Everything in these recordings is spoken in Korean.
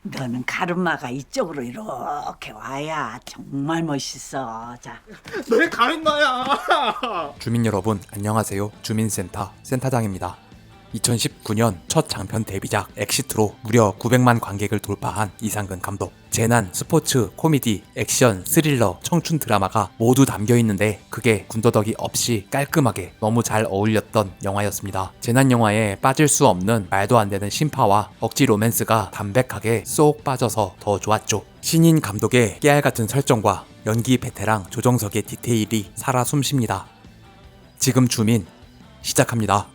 너는 가르마가 이쪽으로 이렇게 와야 정말 멋있어. 자, 내 가르마야. 주민 여러분 안녕하세요. 주민센터 센터장입니다. 2019년 첫 장편 데뷔작 엑시트로 무려 900만 관객을 돌파한 이상근 감독. 재난, 스포츠, 코미디, 액션, 스릴러, 청춘 드라마가 모두 담겨 있는데 그게 군더더기 없이 깔끔하게 너무 잘 어울렸던 영화였습니다. 재난 영화에 빠질 수 없는 말도 안 되는 신파와 억지 로맨스가 담백하게 쏙 빠져서 더 좋았죠. 신인 감독의 깨알 같은 설정과 연기 베테랑 조정석의 디테일이 살아 숨쉽니다. 지금 주민 시작합니다.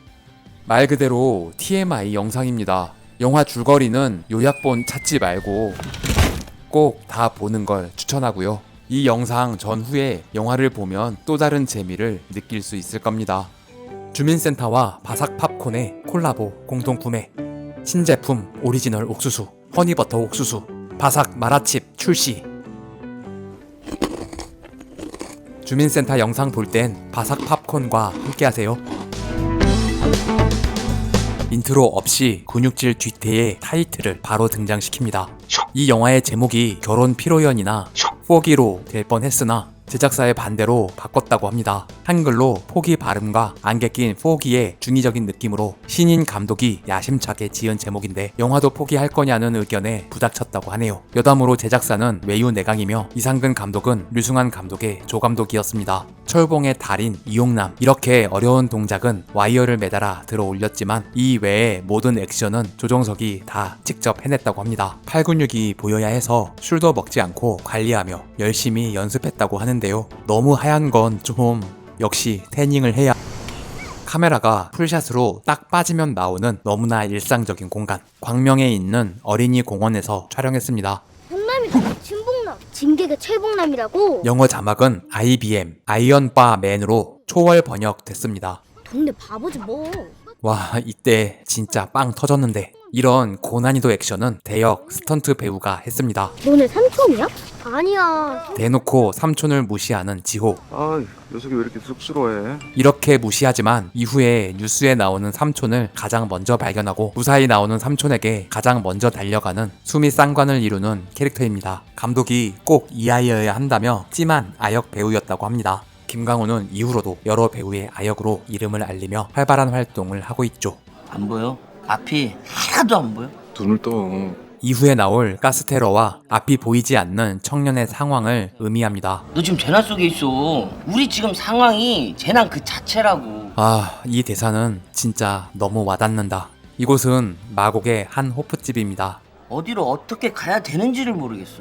말 그대로 TMI 영상입니다. 영화 줄거리는 요약본 찾지 말고 꼭 다 보는 걸 추천하고요. 이 영상 전후에 영화를 보면 또 다른 재미를 느낄 수 있을 겁니다. 주민센터와 바삭 팝콘의 콜라보 공동 구매. 신제품 오리지널 옥수수, 허니버터 옥수수, 바삭 마라칩 출시. 주민센터 영상 볼 땐 바삭 팝콘과 함께하세요. 인트로 없이 근육질 뒤태의 타이틀을 바로 등장시킵니다. 이 영화의 제목이 결혼 피로연이나 포기로 될 뻔했으나 제작사의 반대로 바꿨다고 합니다. 한글로 포기 발음과 안개 낀 포기의 중의적인 느낌으로 신인 감독이 야심차게 지은 제목인데 영화도 포기할 거냐는 의견에 부닥쳤다고 하네요. 여담으로 제작사는 외유 내강이며 이상근 감독은 류승환 감독의 조감독이었습니다. 철봉의 달인 이용남, 이렇게 어려운 동작은 와이어를 매달아 들어 올렸지만 이 외의 모든 액션은 조정석이 다 직접 해냈다고 합니다. 팔근육이 보여야 해서 술도 먹지 않고 관리하며 열심히 연습했다고 하는데요. 너무 하얀 건 좀 역시 태닝을 해야. 카메라가 풀샷으로 딱 빠지면 나오는 너무나 일상적인 공간, 광명에 있는 어린이 공원에서 촬영했습니다. 홍남이다. 진봉남. 진개가 철봉남이라고. 영어 자막은 IBM, 아이언바 맨으로 초월 번역됐습니다. 동네 바보지 뭐. 와, 이때 진짜 빵 터졌는데. 이런 고난이도 액션은 대역 스턴트 배우가 했습니다. 너네 삼촌이야? 아니야. 대놓고 삼촌을 무시하는 지호. 아, 녀석이 왜 이렇게 쑥스러워해? 이렇게 무시하지만 이후에 뉴스에 나오는 삼촌을 가장 먼저 발견하고 무사히 나오는 삼촌에게 가장 먼저 달려가는 숨이 쌍관을 이루는 캐릭터입니다. 감독이 꼭 이 아이여야 한다며 찜한 아역 배우였다고 합니다. 김강호는 이후로도 여러 배우의 아역으로 이름을 알리며 활발한 활동을 하고 있죠. 안 보여? 앞이 하나도 안 보여? 눈을 떠. 이후에 나올 가스테러와 앞이 보이지 않는 청년의 상황을 의미합니다. 너 지금 재난 속에 있어. 우리 지금 상황이 재난 그 자체라고. 아, 이 대사는 진짜 너무 와닿는다. 이곳은 마곡의 한 호프집입니다. 어디로 어떻게 가야 되는지를 모르겠어.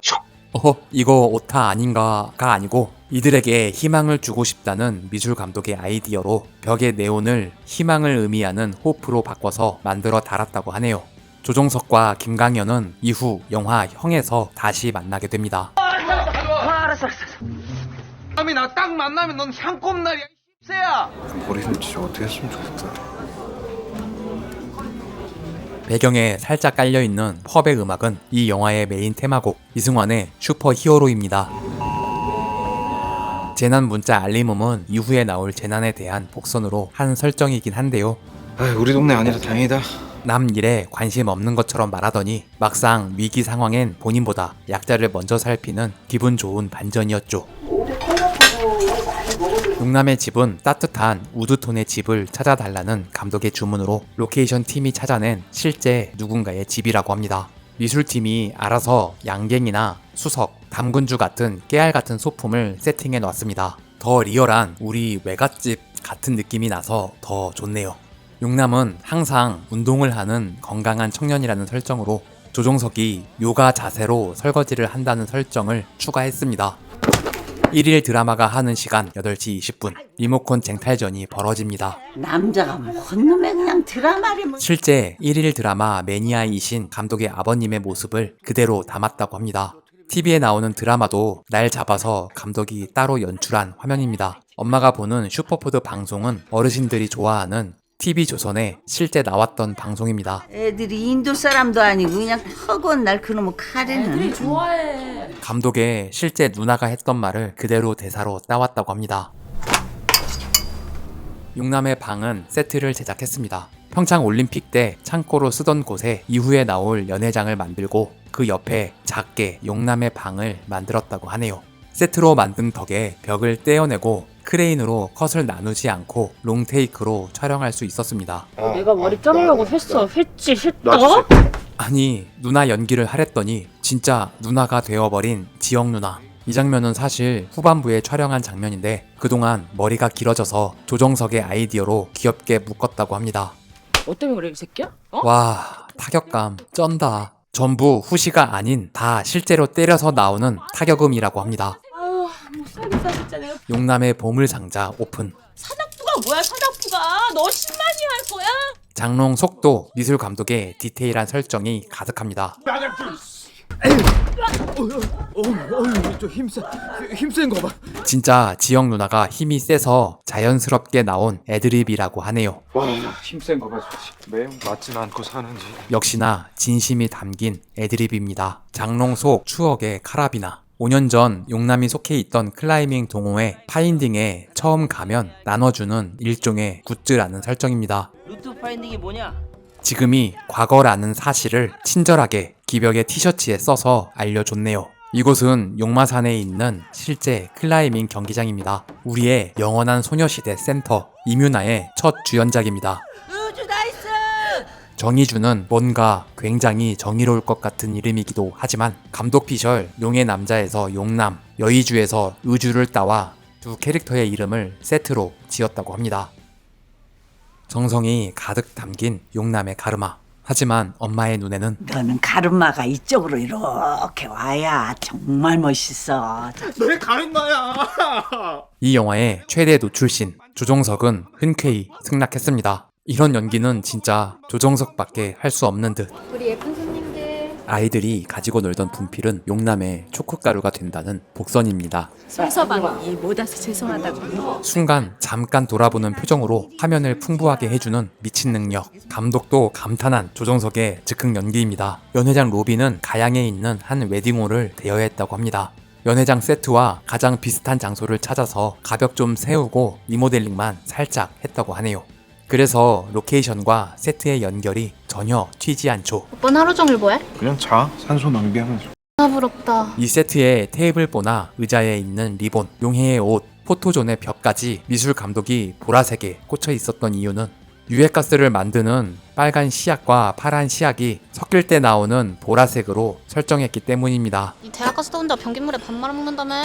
이거 오타 아닌가가 아니고 이들에게 희망을 주고 싶다는 미술 감독의 아이디어로 벽의 네온을 희망을 의미하는 호프로 바꿔서 만들어 달았다고 하네요. 조정석과 김강현은 이후 영화 형에서 다시 만나게 됩니다. 알았어. 남이 나 딱 만나면 넌 향꼽날이야. 새야. 머리 좀 진짜 어떻게 했으면 좋겠다. 배경에 살짝 깔려있는 펍의 음악은 이 영화의 메인 테마곡 이승환의 슈퍼 히어로입니다. 재난 문자 알림음은 이후에 나올 재난에 대한 복선으로 한 설정이긴 한데요. 아, 우리 동네 아니라 다행이다. 남 일에 관심 없는 것처럼 말하더니 막상 위기 상황엔 본인보다 약자를 먼저 살피는 기분 좋은 반전이었죠. 용남의 집은 따뜻한 우드톤의 집을 찾아달라는 감독의 주문으로 로케이션 팀이 찾아낸 실제 누군가의 집이라고 합니다. 미술팀이 알아서 양갱이나 수석, 담근주 같은 깨알 같은 소품을 세팅해 놨습니다. 더 리얼한 우리 외갓집 같은 느낌이 나서 더 좋네요. 용남은 항상 운동을 하는 건강한 청년이라는 설정으로 조종석이 요가 자세로 설거지를 한다는 설정을 추가했습니다. 1일 드라마가 하는 시간 8시 20분 리모컨 쟁탈전이 벌어집니다. 남자가 뭔 놈의 그냥 드라마를 뭐. 실제 1일 드라마 매니아이신 감독의 아버님의 모습을 그대로 담았다고 합니다. TV에 나오는 드라마도 날 잡아서 감독이 따로 연출한 화면입니다. 엄마가 보는 슈퍼푸드 방송은 어르신들이 좋아하는 TV조선에 실제 나왔던 방송입니다. 애들이 인도 사람도 아니고 그냥 허건 날 그놈의 카레는. 감독의 실제 누나가 했던 말을 그대로 대사로 따왔다고 합니다. 용남의 방은 세트를 제작했습니다. 평창 올림픽 때 창고로 쓰던 곳에 이후에 나올 연회장을 만들고 그 옆에 작게 용남의 방을 만들었다고 하네요. 세트로 만든 덕에 벽을 떼어내고 크레인으로 컷을 나누지 않고 롱테이크로 촬영할 수 있었습니다. 내가 머리 자르려고 했다? 아니 누나 연기를 하랬더니 진짜 누나가 되어버린 지영 누나. 이 장면은 사실 후반부에 촬영한 장면인데 그동안 머리가 길어져서 조정석의 아이디어로 귀엽게 묶었다고 합니다. 뭐 때문에 그래 이 새끼야? 와 타격감 쩐다. 전부 후시가 아닌 다 실제로 때려서 나오는 타격음이라고 합니다. 아우 못 살겠다 진짜 내가. 용남의 보물상자 오픈. 사닥부가 뭐야 사닥부가? 너 10만이 할 거야? 장롱 속도 미술 감독의 디테일한 설정이 가득합니다. 힘센 거 봐. 진짜 지영 누나가 힘이 세서 자연스럽게 나온 애드립이라고 하네요. 와, 힘센 거 봐. 매우 맞진 않고 사는지. 역시나 진심이 담긴 애드립입니다. 장롱 속 추억의 카라비나. 5년 전 용남이 속해 있던 클라이밍 동호회 파인딩에 처음 가면 나눠주는 일종의 굿즈라는 설정입니다. 루트 파인딩이 뭐냐? 지금이 과거라는 사실을 친절하게 기벽의 티셔츠에 써서 알려줬네요. 이곳은 용마산에 있는 실제 클라이밍 경기장입니다. 우리의 영원한 소녀시대 센터 이뮤나의 첫 주연작입니다. 우주 나이스! 정의주는 뭔가 굉장히 정의로울 것 같은 이름이기도 하지만 감독 피셜 용의 남자에서 용남, 여의주에서 의주를 따와 두 캐릭터의 이름을 세트로 지었다고 합니다. 정성이 가득 담긴 용남의 가르마. 하지만 엄마의 눈에는 너는 가르마가 이쪽으로 이렇게 와야 정말 멋있어. 자, 내 가르마야. 이 영화의 최대 노출신 조정석은 흔쾌히 승낙했습니다. 이런 연기는 진짜 조정석밖에 할 수 없는 듯. 우리 예쁜 손님들. 아이들이 가지고 놀던 분필은 용남의 초코가루가 된다는 복선입니다. 손서방이 못 와서 죄송하다고. 순간 잠깐 돌아보는 표정으로 화면을 풍부하게 해주는 미친 능력. 감독도 감탄한 조정석의 즉흥 연기입니다. 연회장 로비는 가양에 있는 한 웨딩홀을 대여했다고 합니다. 연회장 세트와 가장 비슷한 장소를 찾아서 가벽 좀 세우고 리모델링만 살짝 했다고 하네요. 그래서 로케이션과 세트의 연결이 전혀 튀지 않죠. 오빠는 하루 종일 뭐해? 그냥 자. 산소 낭비하면서. 아 부럽다. 이 세트의 테이블보나 의자에 있는 리본, 용해의 옷, 포토존의 벽까지 미술 감독이 보라색에 꽂혀 있었던 이유는 유해가스를 만드는 빨간 시약과 파란 시약이 섞일 때 나오는 보라색으로 설정했기 때문입니다. 이 대학 가서도 혼자 변기물에 밥 말아먹는다며.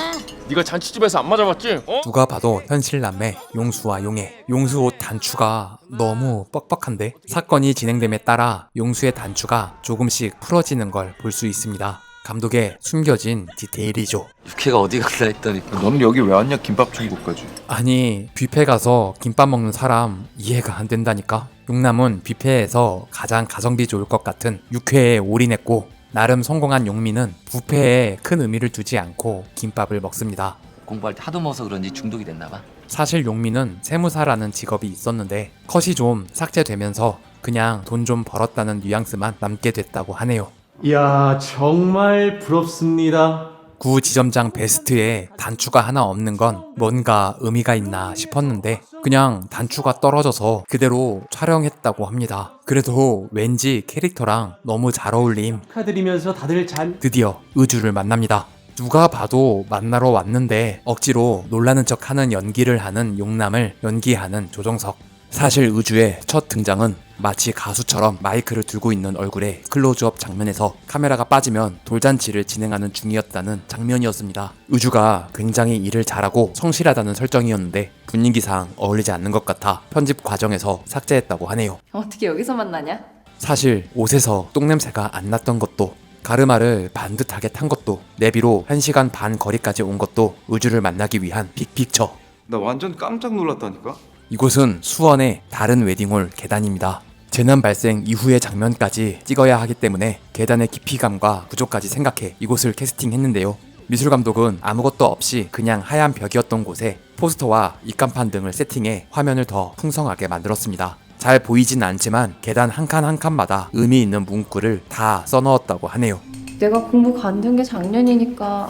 네가 잔치집에서 안 맞아봤지? 어? 누가 봐도 현실남매 용수와 용해. 용수 옷 단추가 너무 뻑뻑한데 사건이 진행됨에 따라 용수의 단추가 조금씩 풀어지는 걸 볼 수 있습니다. 감독의 숨겨진 디테일이죠. 육회가 어디 갔나 했더니 너는 여기 왜 왔냐? 김밥 천국까지. 아니 뷔페 가서 김밥 먹는 사람 이해가 안 된다니까. 용남은 뷔페에서 가장 가성비 좋을 것 같은 육회에 올인했고 나름 성공한 용민은 뷔페에 큰 의미를 두지 않고 김밥을 먹습니다. 공부할 때 하도 먹어서 그런지 중독이 됐나봐. 사실 용민은 세무사라는 직업이 있었는데 컷이 좀 삭제되면서 그냥 돈 좀 벌었다는 뉘앙스만 남게 됐다고 하네요. 이야 정말 부럽습니다. 구 지점장 베스트에 단추가 하나 없는 건 뭔가 의미가 있나 싶었는데 그냥 단추가 떨어져서 그대로 촬영했다고 합니다. 그래도 왠지 캐릭터랑 너무 잘 어울림. 축하드리면서 다들 잘 드디어 의주를 만납니다. 누가 봐도 만나러 왔는데 억지로 놀라는 척하는 연기를 하는 용남을 연기하는 조정석. 사실 의주의 첫 등장은 마치 가수처럼 마이크를 들고 있는 얼굴에 클로즈업 장면에서 카메라가 빠지면 돌잔치를 진행하는 중이었다는 장면이었습니다. 의주가 굉장히 일을 잘하고 성실하다는 설정이었는데 분위기상 어울리지 않는 것 같아 편집 과정에서 삭제했다고 하네요. 어떻게 여기서 만나냐? 사실 옷에서 똥냄새가 안 났던 것도 가르마를 반듯하게 탄 것도 내비로 1시간 반 거리까지 온 것도 의주를 만나기 위한 빅픽처. 나 완전 깜짝 놀랐다니까. 이곳은 수원의 다른 웨딩홀 계단입니다. 재난 발생 이후의 장면까지 찍어야 하기 때문에 계단의 깊이감과 구조까지 생각해 이곳을 캐스팅했는데요. 미술감독은 아무것도 없이 그냥 하얀 벽이었던 곳에 포스터와 입간판 등을 세팅해 화면을 더 풍성하게 만들었습니다. 잘 보이진 않지만 계단 한 칸 한 칸마다 의미 있는 문구를 다 써넣었다고 하네요. 내가 공부 관둔 게 작년이니까.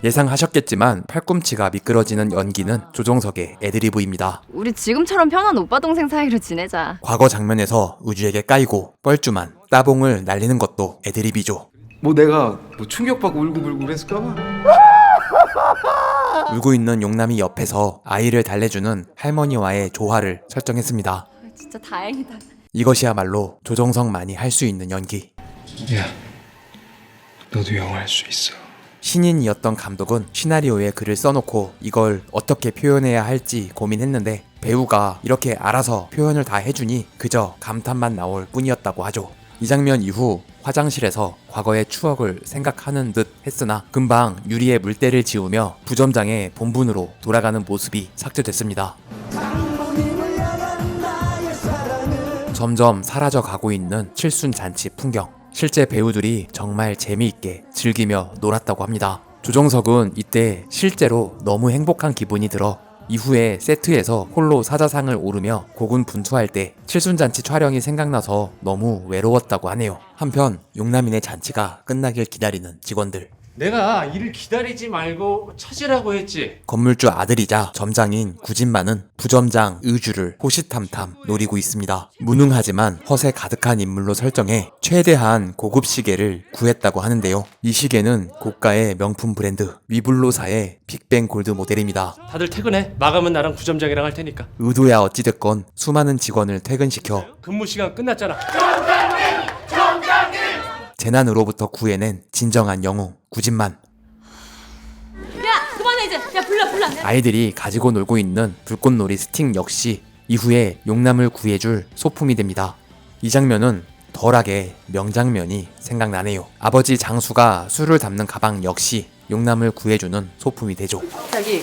예상하셨겠지만 팔꿈치가 미끄러지는 연기는 조정석의 애드리브입니다. 우리 지금처럼 편한 오빠 동생 사이로 지내자. 과거 장면에서 우주에게 까이고 뻘쭘한 따봉을 날리는 것도 애드립이죠. 뭐 내가 뭐 충격받고 울고불고 했을까봐? 울고 있는 용남이 옆에서 아이를 달래주는 할머니와의 조화를 설정했습니다. 진짜 다행이다. 이것이야말로 조정석만이 할 수 있는 연기. 야, 너도 영화 할 수 있어. 신인이었던 감독은 시나리오에 글을 써놓고 이걸 어떻게 표현해야 할지 고민했는데 배우가 이렇게 알아서 표현을 다 해주니 그저 감탄만 나올 뿐이었다고 하죠. 이 장면 이후 화장실에서 과거의 추억을 생각하는 듯 했으나 금방 유리에 물때를 지우며 부점장의 본분으로 돌아가는 모습이 삭제됐습니다. 점점 사라져 가고 있는 칠순잔치 풍경. 실제 배우들이 정말 재미있게 즐기며 놀았다고 합니다. 조정석은 이때 실제로 너무 행복한 기분이 들어 이후에 세트에서 홀로 사자상을 오르며 고군분투할 때 칠순잔치 촬영이 생각나서 너무 외로웠다고 하네요. 한편 용남인의 잔치가 끝나길 기다리는 직원들. 내가 일을 기다리지 말고 찾으라고 했지. 건물주 아들이자 점장인 구진만은 부점장 의주를 호시탐탐 노리고 있습니다. 무능하지만 허세 가득한 인물로 설정해 최대한 고급 시계를 구했다고 하는데요. 이 시계는 고가의 명품 브랜드 위블로사의 빅뱅 골드 모델입니다. 다들 퇴근해. 마감은 나랑 부점장이랑 할 테니까. 의도야 어찌됐건 수많은 직원을 퇴근시켜 근무 시간 끝났잖아. 재난으로부터 구해낸 진정한 영웅 구진만. 야 그만해 이제. 야 불러. 아이들이 가지고 놀고 있는 불꽃놀이 스틱 역시 이후에 용남을 구해줄 소품이 됩니다. 이 장면은 덜하게 명장면이 생각나네요. 아버지 장수가 술을 담는 가방 역시 용남을 구해주는 소품이 되죠. 저기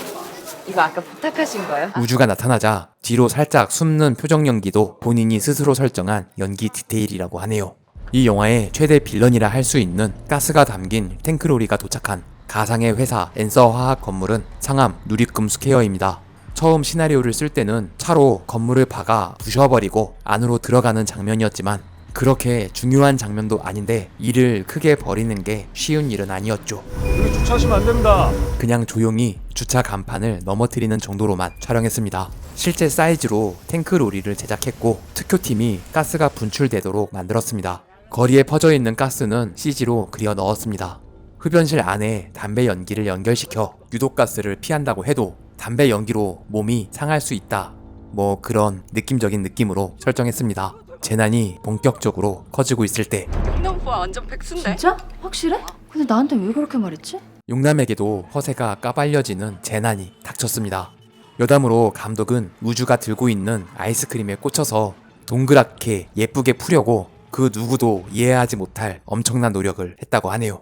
이거 아까 부탁하신 거요? 우주가 나타나자 뒤로 살짝 숨는 표정 연기도 본인이 스스로 설정한 연기 디테일이라고 하네요. 이 영화의 최대 빌런이라 할 수 있는 가스가 담긴 탱크로리가 도착한 가상의 회사 엔서 화학 건물은 상암 누리금 스퀘어입니다. 처음 시나리오를 쓸 때는 차로 건물을 박아 부셔버리고 안으로 들어가는 장면이었지만 그렇게 중요한 장면도 아닌데 일을 크게 벌이는 게 쉬운 일은 아니었죠. 여기 주차하시면 안 됩니다. 그냥 조용히 주차 간판을 넘어뜨리는 정도로만 촬영했습니다. 실제 사이즈로 탱크로리를 제작했고 특효팀이 가스가 분출되도록 만들었습니다. 거리에 퍼져있는 가스는 CG로 그려 넣었습니다. 흡연실 안에 담배 연기를 연결시켜 유독가스를 피한다고 해도 담배 연기로 몸이 상할 수 있다. 뭐 그런 느낌적인 느낌으로 설정했습니다. 재난이 본격적으로 커지고 있을 때 용남 오빠 완전 백수인데? 진짜? 확실해? 근데 나한테 왜 그렇게 말했지? 용남에게도 허세가 까발려지는 재난이 닥쳤습니다. 여담으로 감독은 우주가 들고 있는 아이스크림에 꽂혀서 동그랗게 예쁘게 풀려고 그 누구도 이해하지 못할 엄청난 노력을 했다고 하네요.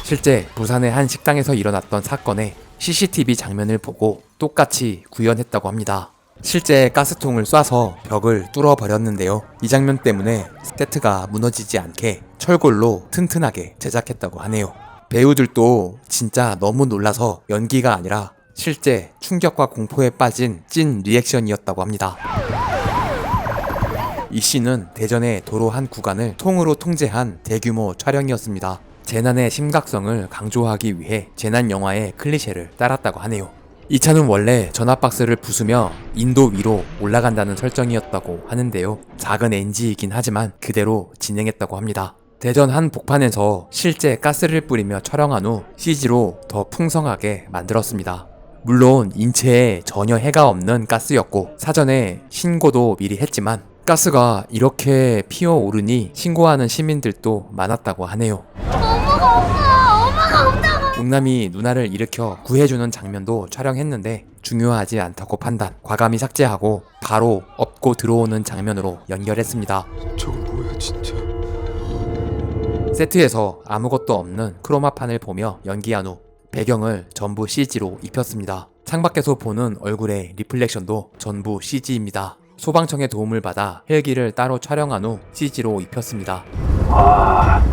실제 부산의 한 식당에서 일어났던 사건의 CCTV 장면을 보고 똑같이 구현했다고 합니다. 실제 가스통을 쏴서 벽을 뚫어버렸는데요. 이 장면 때문에 세트가 무너지지 않게 철골로 튼튼하게 제작했다고 하네요. 배우들도 진짜 너무 놀라서 연기가 아니라 실제 충격과 공포에 빠진 찐 리액션이었다고 합니다. 이 씬은 대전의 도로 한 구간을 통으로 통제한 대규모 촬영이었습니다. 재난의 심각성을 강조하기 위해 재난 영화의 클리셰를 따랐다고 하네요. 이 차는 원래 전압박스를 부수며 인도 위로 올라간다는 설정이었다고 하는데요. 작은 NG이긴 하지만 그대로 진행했다고 합니다. 대전 한 복판에서 실제 가스를 뿌리며 촬영한 후 CG로 더 풍성하게 만들었습니다. 물론 인체에 전혀 해가 없는 가스였고 사전에 신고도 미리 했지만 가스가 이렇게 피어오르니 신고하는 시민들도 많았다고 하네요. 엄마가 없다고. 용남이 누나를 일으켜 구해주는 장면도 촬영했는데 중요하지 않다고 판단, 과감히 삭제하고 바로 업고 들어오는 장면으로 연결했습니다. 저거 뭐야 진짜. 세트에서 아무것도 없는 크로마판을 보며 연기한 후 배경을 전부 CG로 입혔습니다. 창밖에서 보는 얼굴의 리플렉션도 전부 CG입니다. 소방청의 도움을 받아 헬기를 따로 촬영한 후 CG로 입혔습니다.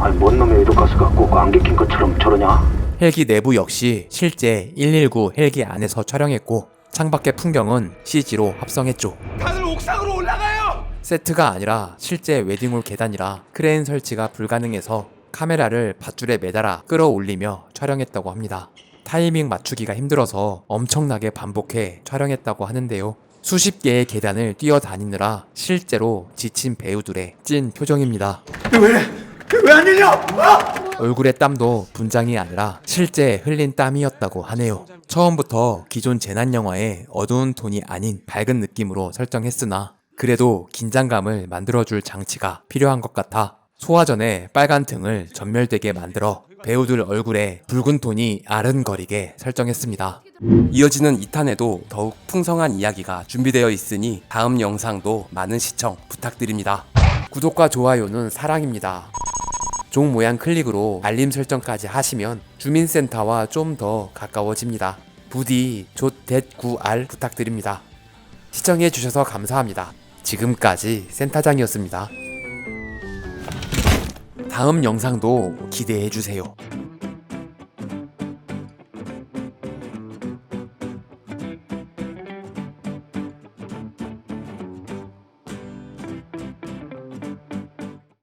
아니 뭔 놈의 유독가스가 꼭 안개 낀 것처럼 저러냐? 헬기 내부 역시 실제 119 헬기 안에서 촬영했고 창밖의 풍경은 CG로 합성했죠. 다들 옥상으로 올라가요! 세트가 아니라 실제 웨딩홀 계단이라 크레인 설치가 불가능해서 카메라를 밧줄에 매달아 끌어올리며 촬영했다고 합니다. 타이밍 맞추기가 힘들어서 엄청나게 반복해 촬영했다고 하는데요. 수십 개의 계단을 뛰어다니느라 실제로 지친 배우들의 찐 표정입니다. 왜 안 일려? 얼굴의 땀도 분장이 아니라 실제 흘린 땀이었다고 하네요. 처음부터 기존 재난 영화의 어두운 톤이 아닌 밝은 느낌으로 설정했으나 그래도 긴장감을 만들어줄 장치가 필요한 것 같아 소화 전에 빨간 등을 전멸되게 만들어 배우들 얼굴에 붉은 톤이 아른거리게 설정했습니다. 이어지는 2탄에도 더욱 풍성한 이야기가 준비되어 있으니 다음 영상도 많은 시청 부탁드립니다. 구독과 좋아요는 사랑입니다. 종 모양 클릭으로 알림 설정까지 하시면 주민센터와 좀 더 가까워집니다. 부디 조.9R 부탁드립니다. 시청해주셔서 감사합니다. 지금까지 센터장이었습니다. 다음 영상도 기대해주세요.